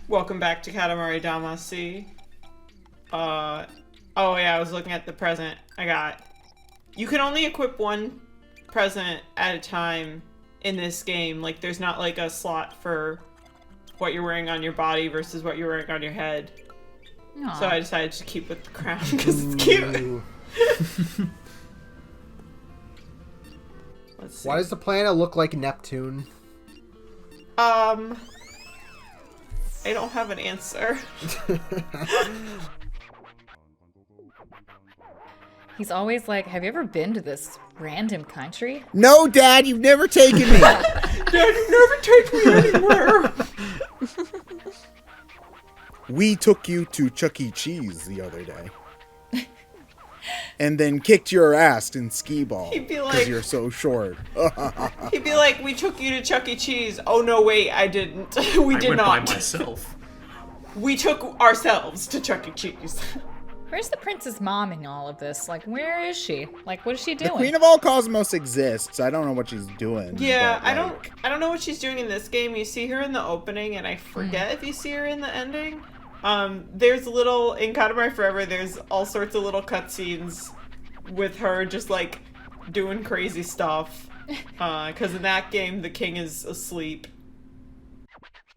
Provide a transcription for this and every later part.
Welcome back to Katamari Damacy. Oh yeah, I was looking at the present I got. You can only equip one present at a time in this game. Like, there's not like a slot for what you're wearing on your body versus what you're wearing on your head. Aww. So I decided to keep with the crown because it's cute. Let's see. Why does the planet look like Neptune? I don't have an answer. He's always like, have you ever been to this random country? No, Dad, you've never taken me. Dad, you never take me anywhere. We took you to Chuck E. Cheese the other day. And then kicked your ass in skee ball. He'd be like, because you're so short. He'd be like, we took you to Chuck E. Cheese. Oh, no, wait, I didn't. We did not. I went by myself. We took ourselves to Chuck E. Cheese. Where's the prince's mom in all of this? Like, where is she? Like, what is she doing? The Queen of All Cosmos exists. I don't know what she's doing. Yeah, but, I don't know what she's doing in this game. You see her in the opening, and I forget if you see her in the ending. There's little, in Katamari Forever, there's all sorts of little cutscenes with her just, like, doing crazy stuff. Because in that game, the king is asleep.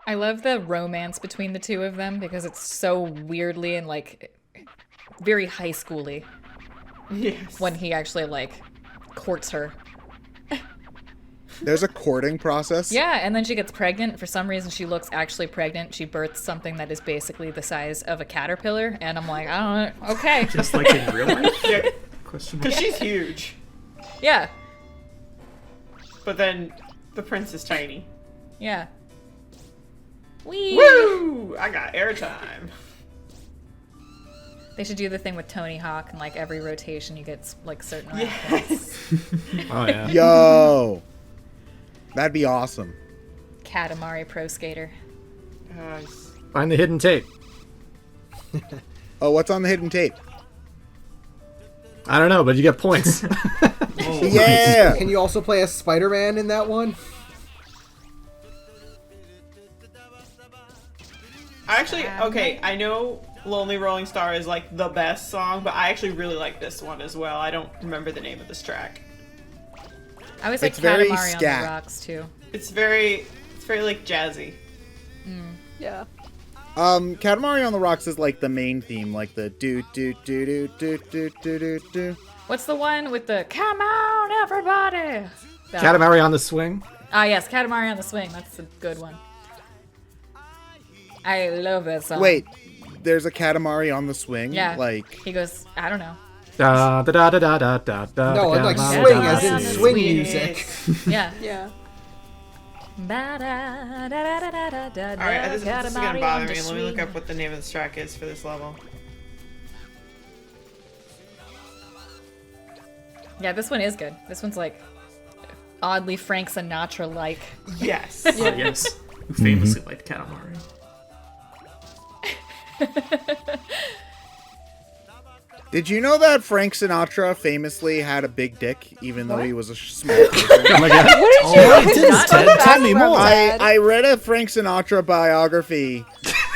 I love the romance between the two of them because it's so weirdly and, like, very high schooly. Yes. When he actually, like, courts her. There's a courting process. Yeah, and then she gets pregnant. For some reason, she looks actually pregnant. She births something that is basically the size of a caterpillar. And I'm like, I don't know. Okay. Just like in real life? Yeah. Question Because mark. she's huge. Yeah. But then the prince is tiny. Yeah. Whee! Woo! I got airtime. They should do the thing with Tony Hawk, and like every rotation you get like certain Yes. Oh, yeah. Yo. That'd be awesome. Katamari Pro Skater. Nice. Find the hidden tape. Oh, what's on the hidden tape? I don't know, but you get points. Yeah. Can you also play as Spider-Man in that one? Okay, I know Lonely Rolling Star is like the best song, but I actually really like this one as well. I don't remember the name of this track. I always like It's very Katamari on scat. the Rocks too. It's very like jazzy. Yeah. Katamari on the Rocks is like the main theme, like the do do do do do do do do do. What's the one with the "Come on, everybody"? That one. Katamari on the Swing. Ah, yes, Katamari on the Swing. That's a good one. I love that song. Wait, there's a Katamari on the Swing? Yeah. Like, He goes, I don't know. Da da da da da da da. No, like Katamari. swing as in Yeah. swing music. Yeah. Yeah. Alright, this is gonna bother me. Let me look up what the name of this track is for this level. Yeah, this one is good. This one's like oddly Frank Sinatra-like. Yes. Oh, yes. Famously liked Katamari. did you know that Frank Sinatra famously had a big dick, even though he was a small person? Oh my god. What did you Tell me more. I read a Frank Sinatra biography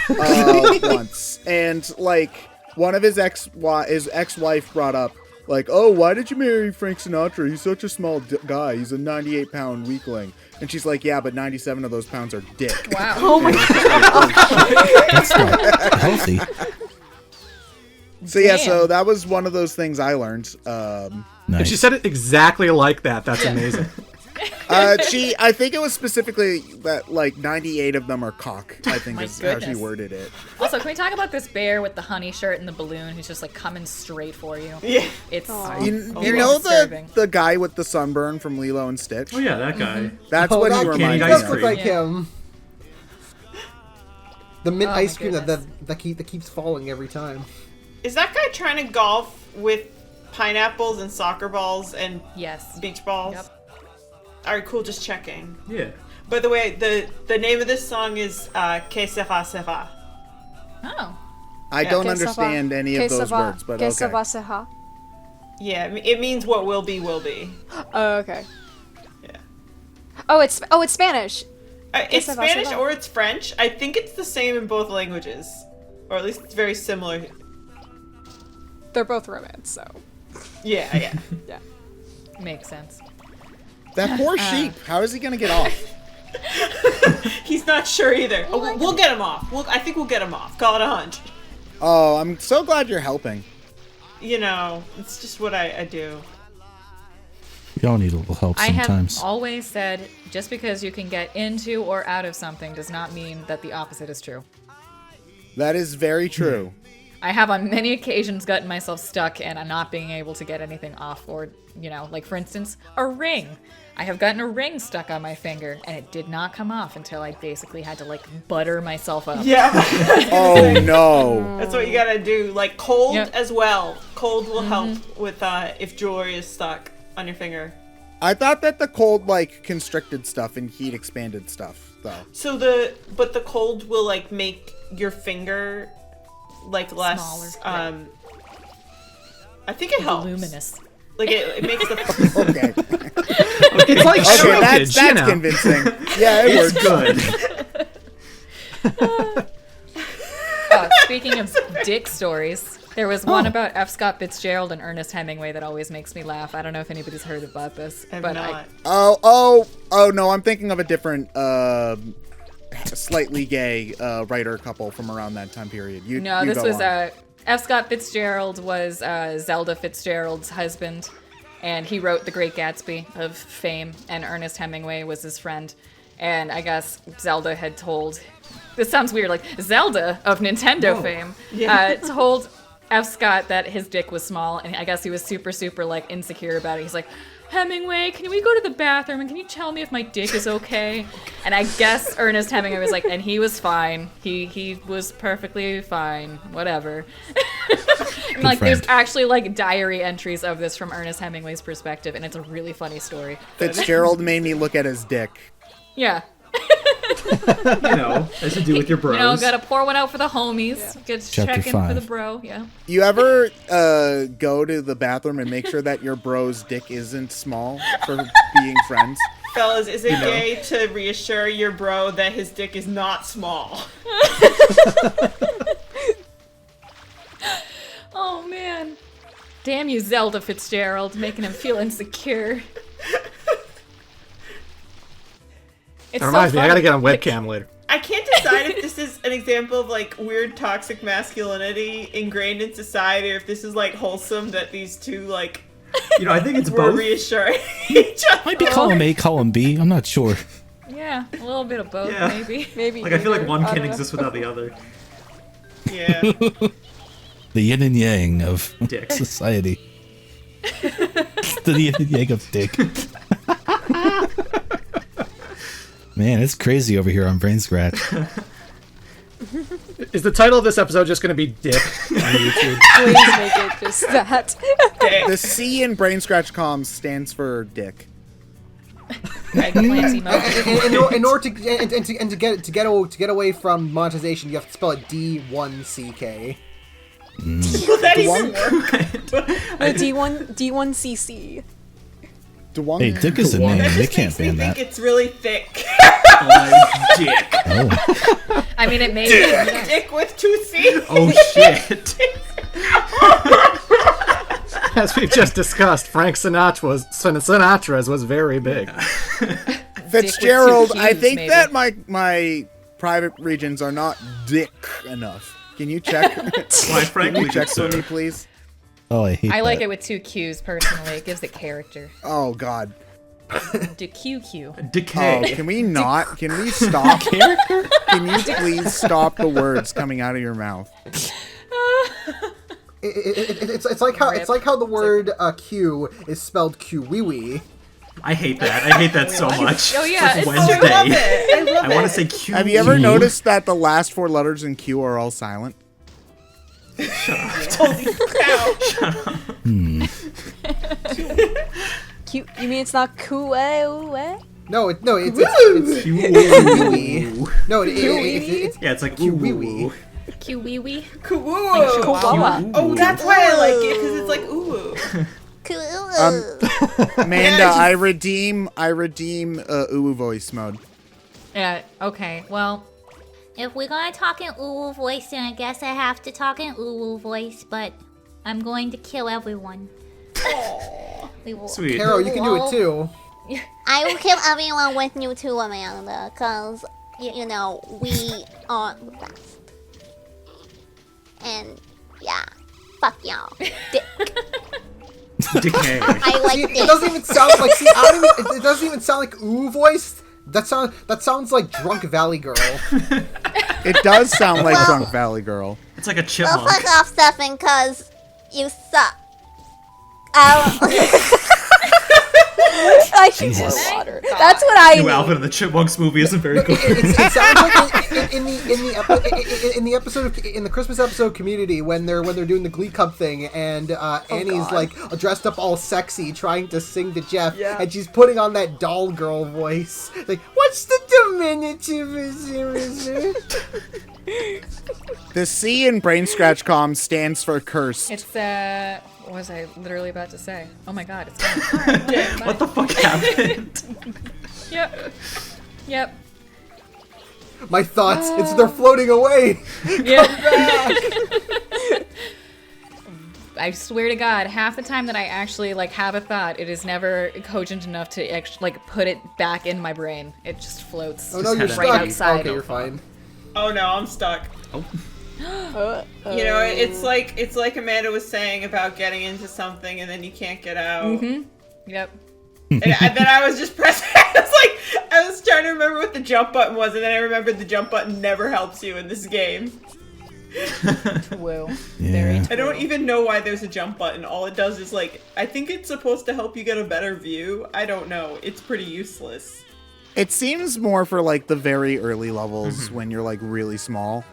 once, and like one of his ex-wife brought up, like, oh, why did you marry Frank Sinatra? He's such a small guy. He's a 98-pound weakling. And she's like, yeah, but 97 of those pounds are dick. Wow. Oh my That's not healthy. So yeah, Damn. so that was one of those things I learned. And Nice. she said it exactly like that. That's amazing. I think it was specifically that like 98 of them are cock, I think My is how she goodness. worded it. Also, can we talk about this bear with the honey shirt and the balloon who's just like coming straight for you? Yeah. It's You it know is disturbing. the guy with the sunburn from Lilo and Stitch? Oh yeah, that guy. That's Oh, what he that reminded King me Ice does of. look like Yeah. him. The mint Oh, ice my cream that goodness. keeps falling every time. Is that guy trying to golf with pineapples and soccer balls and Yes. beach balls? Yep. Alright, cool, just checking. Yeah. By the way, the name of this song is Que sera sera. Oh. I don't understand any of those words, but Que okay. ça va, sera. Yeah, it means what will be, will be. Oh, okay. Yeah. Oh, it's Spanish. It's Ça va, ça Spanish va. or it's French. I think it's the same in both languages. Or at least it's very similar. They're both romance, so Yeah, yeah. yeah. Makes sense. That poor sheep. How is he gonna get off? He's not sure either. Oh, we'll get him off. I think we'll get him off. Call it a hunch. Oh, I'm so glad you're helping. You know, it's just what I do. We all need a little help I have sometimes. always said just because you can get into or out of something does not mean that the opposite is true. That is very true. I have on many occasions gotten myself stuck and I'm not being able to get anything off, or, you know, like for instance, a ring. I have gotten a ring stuck on my finger and it did not come off until I basically had to like butter myself up. Yeah. Oh no. That's what you gotta do. Like cold Yep. as well. Cold will help with if jewelry is stuck on your finger. I thought that the cold like constricted stuff and heat expanded stuff though. So the cold will like make your finger like less Smaller, I think it helps. Luminous. Like it makes the Okay. It's like Okay, shrinkage, that's you know. convincing. Yeah, it It's works. good. Speaking of dick stories, there was one about F. Scott Fitzgerald and Ernest Hemingway that always makes me laugh. I don't know if anybody's heard about this, I'm but not. Oh no, I'm thinking of a different slightly gay writer couple from around that time period. You this go was on. F. Scott Fitzgerald was Zelda Fitzgerald's husband, and he wrote The Great Gatsby of fame, and Ernest Hemingway was his friend. And I guess Zelda had told, this sounds weird, like Zelda of Nintendo fame, told F. Scott that his dick was small, and I guess he was super, super like insecure about it. He's like, Hemingway, can we go to the bathroom and can you tell me if my dick is okay? And I guess Ernest Hemingway was like, and he was fine. He was perfectly fine. Whatever. And, like, there's friend. actually like diary entries of this from Ernest Hemingway's perspective, and it's a really funny story. Fitzgerald made me look at his dick. Yeah. You know, as you do with your bros. You know, gotta pour one out for the homies. Get Chapter check in for the 5. bro. Yeah. You ever go to the bathroom and make sure that your bro's dick isn't small for being friends? Fellas, is it gay to reassure your bro that his dick is not small? Oh man. Damn you, Zelda Fitzgerald, making him feel insecure. It's That reminds me, I funny. gotta get on webcam later. I can't decide if this is an example of like weird toxic masculinity ingrained in society, or if this is like wholesome that these two like You know, I think it's were both. reassuring each other. Might be column A, column B. I'm not sure. Yeah, a little bit of both, Yeah. maybe. Maybe. Like, I feel like either. one I can't don't know. exist without the other. Yeah. The yin and yang of Dick. society. The yin and yang of dick. Man, it's crazy over here on BrainScratch. Is the title of this episode just gonna be Dick on YouTube? Please make it just that. Dick. The C in BrainScratch comms stands for dick. Eggplant emoji. In order to get away from monetization, you have to spell it D1CK. Will that even work? D1CC. Dwung. Hey, dick is a That name. That They just can't makes me ban think that. it's really thick. Dick. Oh. I mean, it may be. Dick with two C's. Oh shit. As we've just discussed, Frank Sinatra's was very big. Fitzgerald, Dick with two I Qs, think maybe. that my private regions are not dick enough. Can you check? Why, frankly, Can you check good for sir. me, please? Oh, I hate I like that. it with two Qs personally. It gives it character. Oh God. Do QQ. Oh, Decay. can we not? Can we stop? Can you please stop the words coming out of your mouth? It's like how the word Q is spelled Q-wee-wee. I hate that. I hate that so much. Oh, yeah, It's it's Wednesday. I love it. I love I want it. to say Q. Have you ever noticed that the last four letters in Q are all silent? Holy cow. Q. You mean it's not cool? No, it's Q. Q-wee-wee. No, it's Yeah, it's like Q. Q-wee-wee. Q-wee-wee. Cool. Koala. Oh, that's why I like it, because it's like, ooh. Amanda, Yeah, I redeem uwu voice mode. Okay, well, If we're gonna talk in uwu voice, then I guess I have to talk in uwu voice, but I'm going to kill everyone. We will, Sweet. Caro, you can do it too. I will kill everyone with you too, Amanda, because, you know, we are the best. And, yeah. Fuck y'all. Dick. Decay. I like See, dick. it doesn't even sound like. See, I don't even, it doesn't even sound like ooh voice. That sounds like Drunk Valley Girl. It does sound like Well- Drunk Valley Girl. It's like a Well, chipmunk. fuck off, Stefan, because you suck. Oh. I should Jesus. pour water. That's what I New need. Alvin and the Chipmunks movie isn't very good. It sounds like in the Christmas episode of Community when they're doing the Glee Club thing and Annie's God. like dressed up all sexy trying to sing to Jeff Yeah. and she's putting on that doll girl voice like what's the diminutive? The C in BrainScratch com stands for cursed. it's, what was I literally about to say? Oh my god, it's gone. What the fuck happened? Yep. My thoughts, they're floating away. Yeah. I swear to God, half the time that I actually like have a thought, it is never cogent enough to actually like put it back in my brain. It just floats. Oh no, you're Just right stuck. outside. Okay, you're fine. Oh no, I'm stuck. You know, it's like Amanda was saying about getting into something and then you can't get out. Yep. And then I was just pressing. I was trying to remember what the jump button was, and then I remembered the jump button never helps you in this game. Whoa. Yeah. I don't even know why there's a jump button. All it does is like, I think it's supposed to help you get a better view. I don't know. It's pretty useless. It seems more for like the very early levels when you're like really small.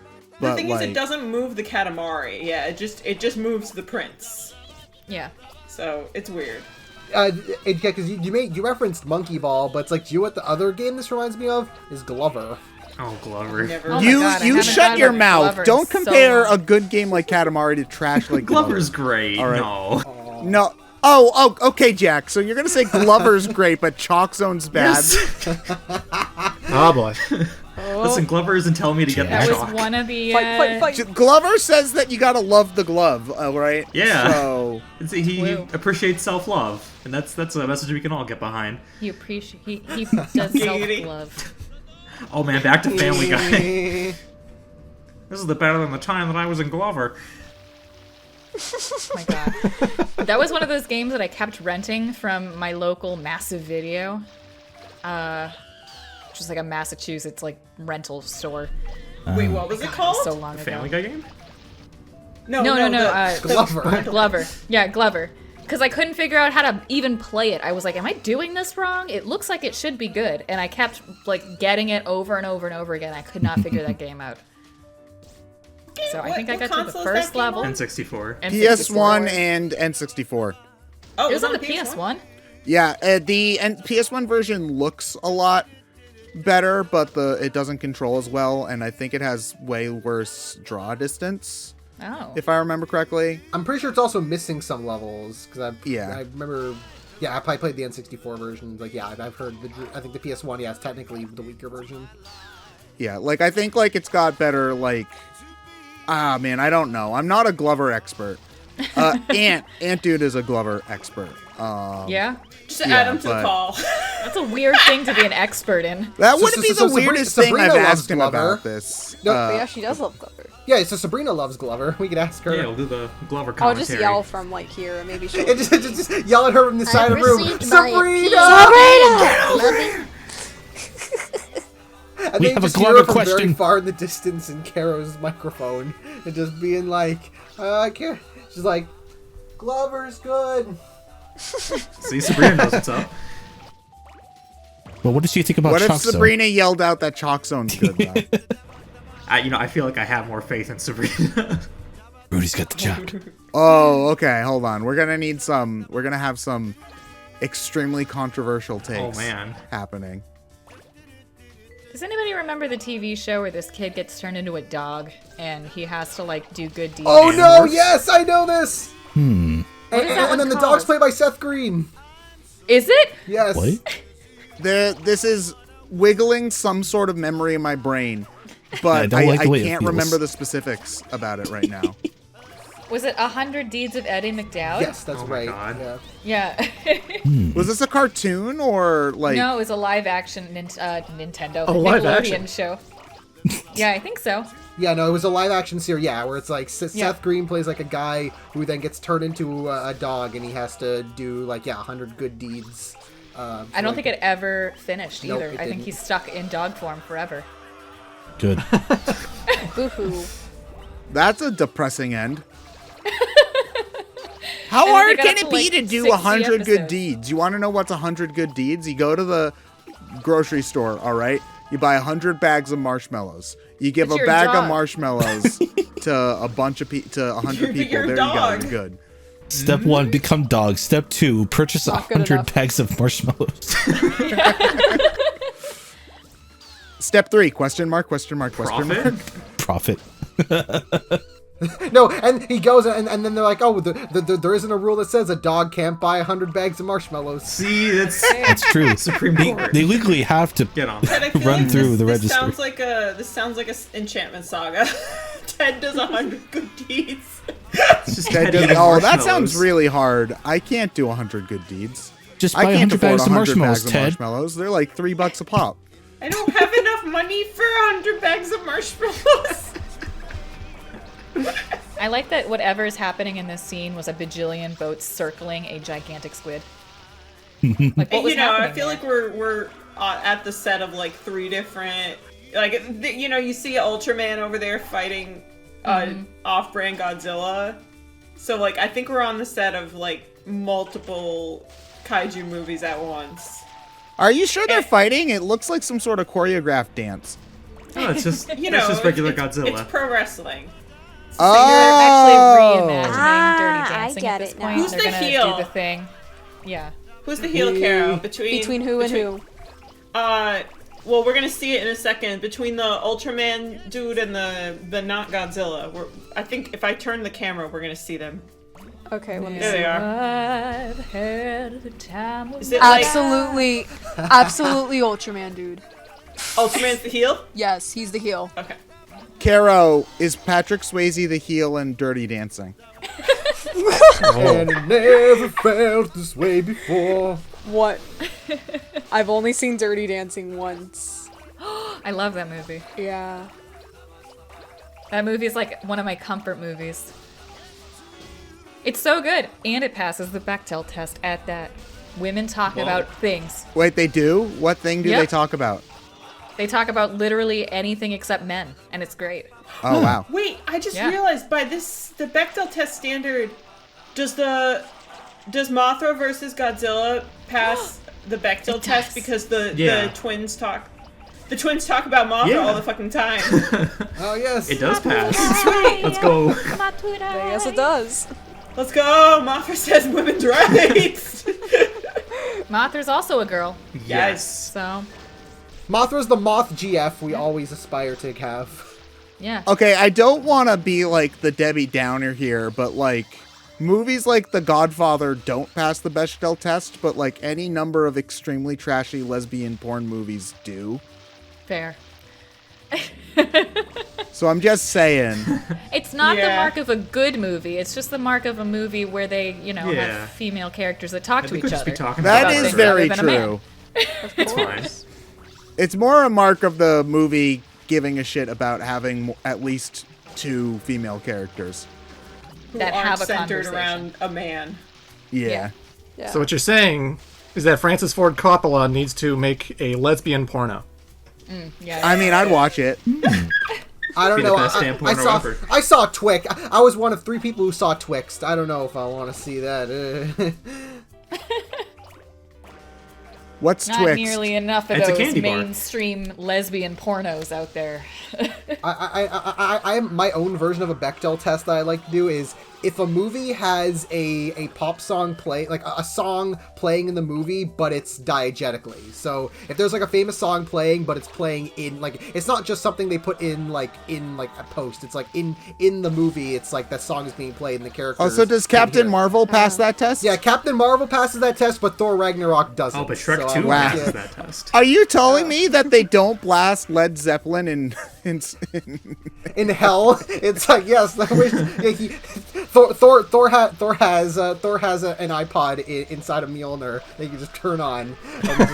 The But thing like, is, it doesn't move the Katamari. Yeah, it just moves the prince. Yeah. So it's weird. Because you referenced Monkey Ball, but it's like, do you know what the other game this reminds me of? Is Glover. Oh, Glover. Never. Oh my you God, I you haven't shut thought your about mouth. Glover in Don't so compare long. a good game like Katamari to trash like Glover. Glover's great. All right. No. No. Oh, okay, Jack. So you're gonna say Glover's great, but Chalk Zone's bad. Oh boy. Listen, Glover isn't telling me to get That the was chalk. one of the. Fight. Glover says that you gotta love the glove, all right? Yeah. So He Woo. appreciates self-love, and that's a message we can all get behind. He appreciate. He does self love. Oh man, back to Family Guy. This is the better than the time that I was in Glover. Oh my god. That was one of those games that I kept renting from my local Massive Video. Which is like a Massachusetts like rental store. Wait, what was it called? So long ago. Family Guy game? No. Glover. Glover. Yeah, Glover. Because I couldn't figure out how to even play it. I was like, am I doing this wrong? It looks like it should be good. And I kept like getting it over and over and over again. I could not figure that game out. So I think I what got to the console is first that game level. on? N64. And PS1 64. and N64. Oh, It was on the PS1? PS1? Yeah, the PS1 version looks a lot better, but it doesn't control as well, and I think it has way worse draw distance, Oh. if I remember correctly. I'm pretty sure it's also missing some levels because Yeah. I remember. Yeah, I probably played the N64 version. Like, yeah, I've heard. I think the PS1, yeah, is technically the weaker version. Yeah, like I think like it's got better like. Ah man, I don't know. I'm not a Glover expert. Ant Dude is a Glover expert. Yeah? Just add him to but- the call. That's a weird thing to be an expert in. That So- wouldn't be so the weirdest thing Sabrina I've loves asked him Glover. about this. No, But yeah, she does love Glover. Yeah, so Sabrina loves Glover. We could ask her. Yeah, we'll do the Glover I'll commentary. just yell from like here, and maybe she'll. And just yell at her from the side of the room. received my Sabrina! And We then have you a just hear her Glover from very question. far in the distance in Caro's microphone, and just being like, I can't. She's like, Glover's good. See, Sabrina knows what's up. Well, what did you think about What if Chalk Zone? Sabrina yelled out that Chalk Zone's good though? I feel like I have more faith in Sabrina. Rudy's got the chalk. Oh, okay, hold on. We're gonna have some extremely controversial takes man. happening. Does anybody remember the TV show where this kid gets turned into a dog and he has to like do good deeds? Oh no! Yes, I know this. Hmm. What is that one And then the called? dog's played by Seth Green. Is it? Yes. What? This is wiggling some sort of memory in my brain, but don't like I the way it can't feels. remember the specifics about it right now. Was it 100 Deeds of Eddie McDowd? Yes, that's Oh my right. God. Yeah. Yeah. Was this a cartoon or like? No, it was a live action Nintendo Oh, live Nickelodeon action. show. Yeah, I think so. Yeah, no, it was a live action series. Yeah, where it's like Yeah. Seth Green plays like a guy who then gets turned into a dog, and he has to do like 100 good deeds. I don't think it ever finished Nope, either. it I think didn't. he's stuck in dog form forever. Good. Boo-hoo. That's a depressing end. How And hard they got can up it to, be like, to do 60 100 good episodes. deeds? You want to know what's 100 good deeds? You go to the grocery store, all right? You buy 100 bags of marshmallows. You give But a you're a bag of dog. marshmallows to a bunch of to 100 people. You're a There dog. you go. You're good. Step 1, become dog. Step 2, purchase Not good 100 enough. bags of marshmallows. Step 3, question mark, question mark, question mark. Profit? Profit. No, and he goes, and then they're like, oh, there isn't a rule that says a dog can't buy 100 bags of marshmallows. See, that's That's true. Supreme Court. They legally have to Get on But that. I feel run like through this, the this register. sounds like a enchantment saga. Ted does 100 good deeds. It's just That eating does- oh, that marshmallows. sounds really hard. I can't do 100 good deeds. Just I buy can't 100 afford bags of 100 marshmallows, bags of Ted. marshmallows. They're like $3 a pop. I don't have enough money for 100 bags of marshmallows. I like that whatever is happening in this scene was a bajillion boats circling a gigantic squid. Like, what was You know, I happening feel there? like we're at the set of like 3 different, like you know, you see Ultraman over there fighting off-brand Godzilla. So like I think we're on the set of like multiple kaiju movies at once. Are you sure they're fighting? It looks like some sort of choreographed dance. No, it's just You know, it's just regular it's Godzilla. pro wrestling. They're actually reimagining Ah, Dirty I Dancing get at this it now. point. Who's They're the gonna heel? do the thing. Yeah. Who's the heel, Caro? Between Between who and who? Well, we're gonna see it in a second. Between the Ultraman dude and the not Godzilla. I think if I turn the camera, we're gonna see them. Okay, let me There see. they are. I've had the time of Is it like Absolutely, absolutely Ultraman, dude. Ultraman's the heel? Yes, he's the heel. Okay. Caro, is Patrick Swayze the heel in Dirty Dancing? And it never felt this way before. What? I've only seen Dirty Dancing once. I love that movie. Yeah. That movie is like one of my comfort movies. It's so good, and it passes the Bechdel test at that. Women talk about things. Wait, they do? What thing do Yep. they talk about? They talk about literally anything except men, and it's great. Oh, wow. Wait, I just Yeah. realized by the Bechdel test standard, does Mothra versus Godzilla pass the Bechdel It test does. because Yeah. the twins talk about Mothra Yeah. all the fucking time? Oh, yes. It does pass. Sweet. Let's go. Yes, it does. Let's go! Mothra says women's rights! Mothra's also a girl, Yes. so Mothra's the moth GF we always aspire to have. yeah. Okay, I don't want to be like the Debbie Downer here, but like movies like The Godfather don't pass the Bechdel test, but like any number of extremely trashy lesbian porn movies do. Fair. So I'm just saying. It's not the Yeah. mark of a good movie. It's just the mark of a movie where they, Yeah. have female characters that talk I to think each we'll just other. be talking That about About is things very other than a man. true. It's fine. It's more a mark of the movie giving a shit about having at least 2 female characters. Who That aren't have a centered conversation. around a man. Yeah. Yeah. So what you're saying is that Francis Ford Coppola needs to make a lesbian porno. Yeah. I mean, I'd watch it. I don't Be the know. best damn porno ever. I saw Twic. I was one of 3 people who saw Twixt. I don't know if I want to see that. What's Not Twix? nearly enough of It's a those candy bar. mainstream lesbian pornos out there. I am my own version of a Bechdel test that I like to do is if a movie has a pop song play, like a song playing in the movie, but it's diegetically. So if there's like a famous song playing, but it's playing in like, it's not just something they put in like a post. It's like in the movie, it's like that song is being played and the character. Oh, so does Captain Marvel pass that test? Yeah, Captain Marvel passes that test, but Thor Ragnarok doesn't. Oh, but Shrek so Wow. Two Wow. passes that test. Are you telling me that they don't blast Led Zeppelin In hell, it's like yes, Thor has an iPod inside of Mjolnir that you can just turn on and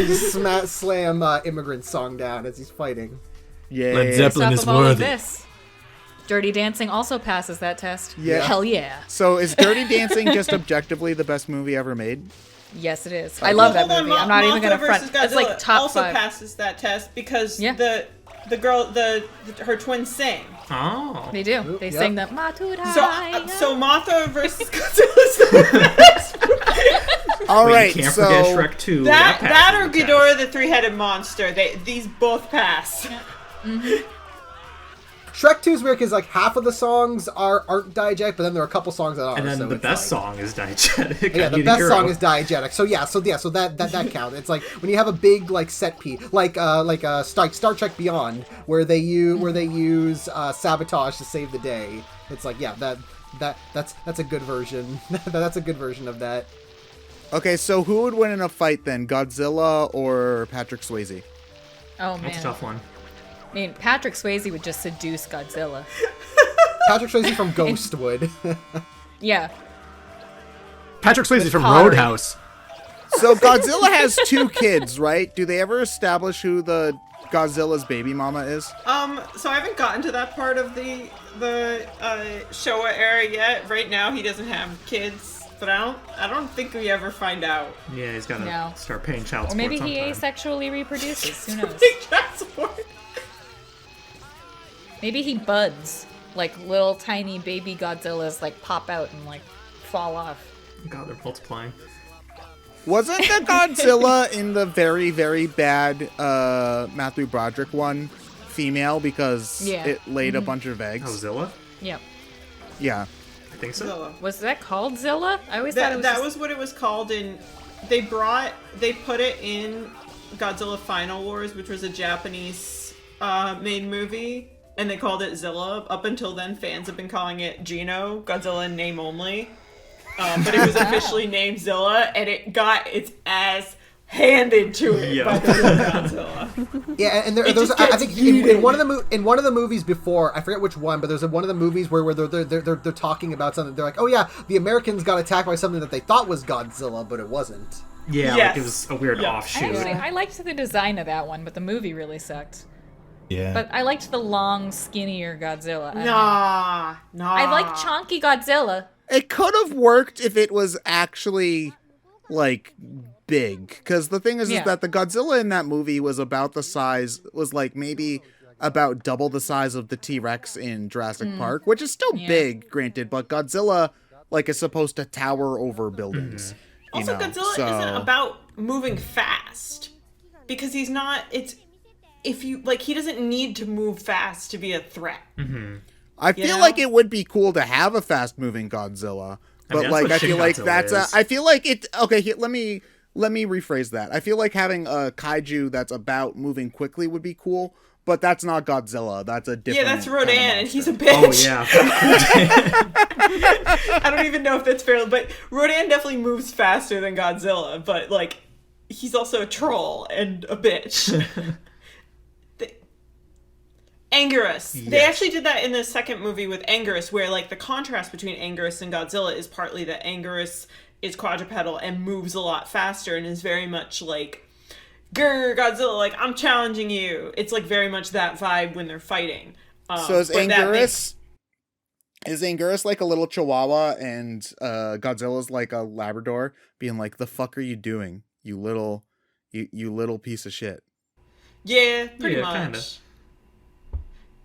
just slam Immigrant Song down as he's fighting. Yeah. Led Zeppelin Stuff is of all of worthy. this. Dirty Dancing also passes that test. Yeah. Hell yeah. So is Dirty Dancing just objectively the best movie ever made? Yes, it is. I love that Hold on, movie. I'm not even gonna Mothra front. versus That's like Godzilla top also 5. passes that test because Yeah. the girl her twins sing. Oh. They do. They Yep. sing the Matuda. So Mothra versus Godzilla is the best movie. All But right, you can't so forget Shrek 2. That passes or the test. Ghidorah the three-headed monster. These both pass. Shrek 2 is weird because like half of the songs aren't diegetic, but then there are a couple songs that are. And then so the it's best like, song is diegetic. Yeah, I the Need a best Hero. song is diegetic. So that counts. It's like when you have a big like set piece, like Star Trek Beyond, where they use sabotage to save the day. It's like that's a good version. That's a good version of that. okay, so who would win in a fight then, Godzilla or Patrick Swayze? Oh That's a man. tough one. I mean, Patrick Swayze would just seduce Godzilla. Patrick Swayze from Ghost would. Yeah. Patrick Swayze from pottery. Roadhouse. So Godzilla has 2 kids, right? Do they ever establish who the Godzilla's baby mama is? So I haven't gotten to that part of the Showa era yet. Right now, he doesn't have kids, but I don't think we ever find out. Yeah, he's gotta No. start paying child Or support maybe he sometime. asexually reproduces. Who knows? Big child support. Maybe he buds. Like little tiny baby Godzillas like pop out and like fall off. God, they're multiplying. Wasn't the Godzilla in the very, very bad Matthew Broderick one female because Yeah. it laid a bunch of Oh, eggs? Zilla? Yep. Yeah. I think so. Zilla. Was that called Zilla? I always thought it was That just- was what it was called in. They put it in Godzilla Final Wars, which was a Japanese made movie, and they called it Zilla. Up until then, fans have been calling it Gino, Godzilla in name only. But it was officially named Zilla, and it got its ass handed to it Yeah. by the real Godzilla. Yeah, and It there's just I gets think heated. in one of the movies before, I forget which one, but there's one of the movies where they're talking about something. They're like, oh yeah, the Americans got attacked by something that they thought was Godzilla, but it wasn't. Yeah, Yes. like it was a weird Yeah. offshoot. Actually, I liked the design of that one, but the movie really sucked. Yeah. But I liked the long, skinnier Godzilla. Nah. I like chunky Godzilla. It could have worked if it was actually, like, big. Because the thing is Yeah. that the Godzilla in that movie was about the size, was like maybe about double the size of the T-Rex in Jurassic Park, which is still Yeah. big, granted, but Godzilla, like, is supposed to tower over buildings. you Also, know, Godzilla so- isn't about moving fast because he's not. It's if you like, he doesn't need to move fast to be a threat. I feel know? like it would be cool to have a fast-moving Godzilla, I but mean, that's like what I feel Shin like Godzilla that's is. I feel like it. Okay, here, let me rephrase that. I feel like having a kaiju that's about moving quickly would be cool, but that's not Godzilla. That's a different. Yeah, that's kind of Rodan, and monster. he's a Oh bitch. yeah. I don't even know if that's fair, but Rodan definitely moves faster than Godzilla. But like, he's also a troll and a bitch. Anguirus. They Yes. actually did that in the second movie with Anguirus, where like the contrast between Anguirus and Godzilla is partly that Anguirus is quadrupedal and moves a lot faster and is very much like, grr, Godzilla, like, I'm challenging you. It's like very much that vibe when they're fighting. So is but that Anguirus? Is Anguirus like a little Chihuahua and Godzilla's like a Labrador, being like, "The fuck are you doing, you little piece of shit"? Yeah, pretty Yeah, much. kinda.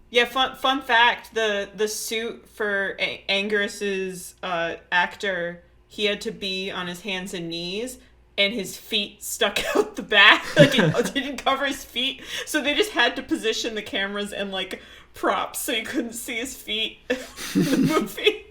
Yeah, fun fact, the suit for Anguirus's actor, he had to be on his hands and knees, and his feet stuck out the back, like it didn't cover his feet, so they just had to position the cameras and like props so you couldn't see his feet in the movie.